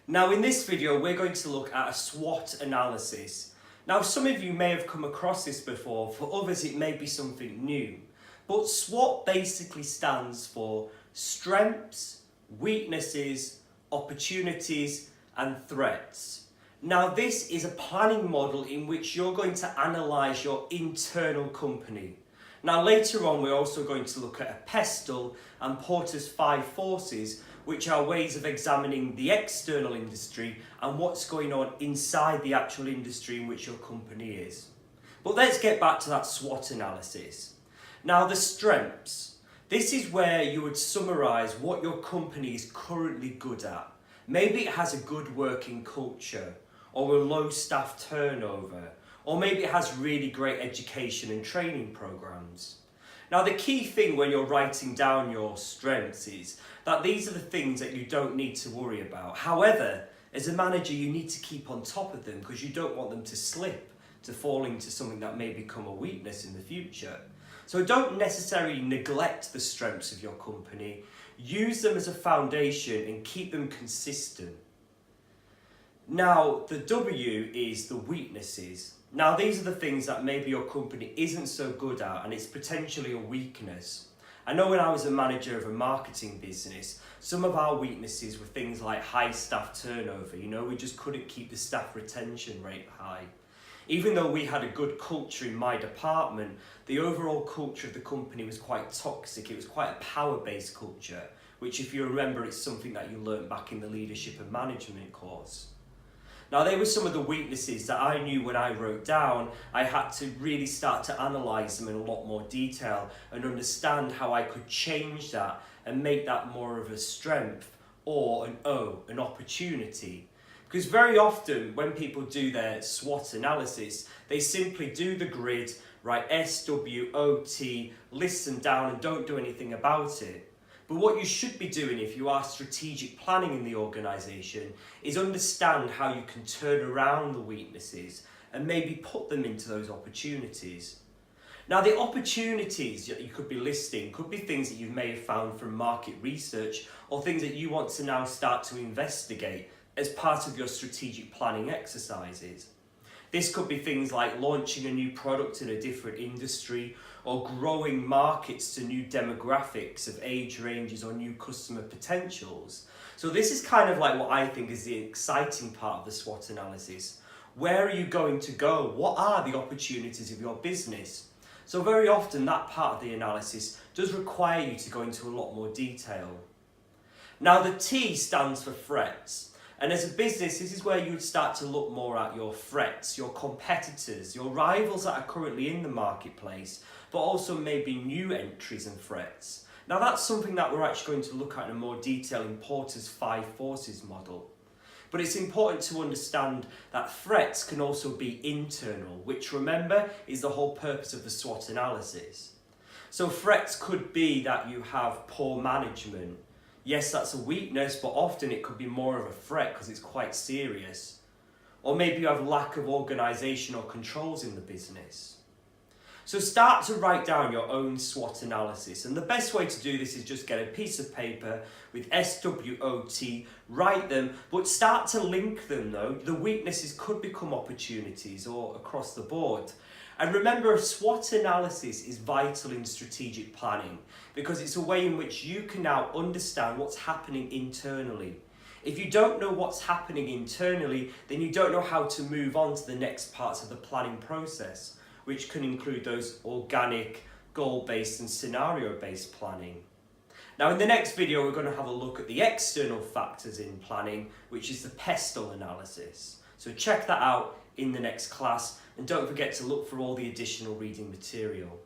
Now in this video we're going to look at a SWOT analysis. Now some of you may have come across this before, for others it may be something new. But SWOT basically stands for strengths, weaknesses, opportunities and threats. Now this is a planning model in which you're going to analyse your internal company. Now later on we're also going to look at a pestle and Porter's 5 forces, which are ways of examining the external industry and what's going on inside the actual industry in which your company is. But let's get back to that SWOT analysis. Now the strengths. This is where you would summarise what your company is currently good at. Maybe it has a good working culture, or a low staff turnover, or maybe it has really great education and training programs. Now the key thing when you're writing down your strengths is that these are the things that you don't need to worry about. However, as a manager you need to keep on top of them because you don't want them to slip, to fall into something that may become a weakness in the future. So don't necessarily neglect the strengths of your company, use them as a foundation and keep them consistent. Now the W is the weaknesses. Now these are the things that maybe your company isn't so good at and it's potentially a weakness. I know when I was a manager of a marketing business, some of our weaknesses were things like high staff turnover. We just couldn't keep the staff retention rate high. Even though we had a good culture in my department, the overall culture of the company was quite toxic. It was quite a power-based culture, which if you remember, it's something that you learnt back in the leadership and management course. Now they were some of the weaknesses that I knew when I wrote down. I had to really start to analyse them in a lot more detail and understand how I could change that and make that more of a strength or an O, an opportunity. Because very often when people do their SWOT analysis, they simply do the grid, write SWOT, list them down and don't do anything about it. But what you should be doing if you are strategic planning in the organisation is understand how you can turn around the weaknesses and maybe put them into those opportunities. Now the opportunities that you could be listing could be things that you may have found from market research or things that you want to now start to investigate as part of your strategic planning exercises. This could be things like launching a new product in a different industry or growing markets to new demographics of age ranges or new customer potentials. So this is kind of like what I think is the exciting part of the SWOT analysis. Where are you going to go? What are the opportunities of your business? So very often that part of the analysis does require you to go into a lot more detail. Now the T stands for threats. And as a business, this is where you would start to look more at your threats, your competitors, your rivals that are currently in the marketplace, but also maybe new entries and threats. Now that's something that we're actually going to look at in more detail in Porter's 5 forces model. But it's important to understand that threats can also be internal, which remember is the whole purpose of the SWOT analysis. So threats could be that you have poor management. Yes, that's a weakness, but often it could be more of a threat because it's quite serious. Or maybe you have lack of organisation or controls in the business. So start to write down your own SWOT analysis. And the best way to do this is just get a piece of paper with SWOT, write them, but start to link them though. The weaknesses could become opportunities or across the board. And remember, a SWOT analysis is vital in strategic planning because it's a way in which you can now understand what's happening internally. If you don't know what's happening internally, then you don't know how to move on to the next parts of the planning process, which can include those organic, goal-based and scenario-based planning. Now in the next video, we're going to have a look at the external factors in planning, which is the pestle analysis. So check that out in the next class and don't forget to look for all the additional reading material.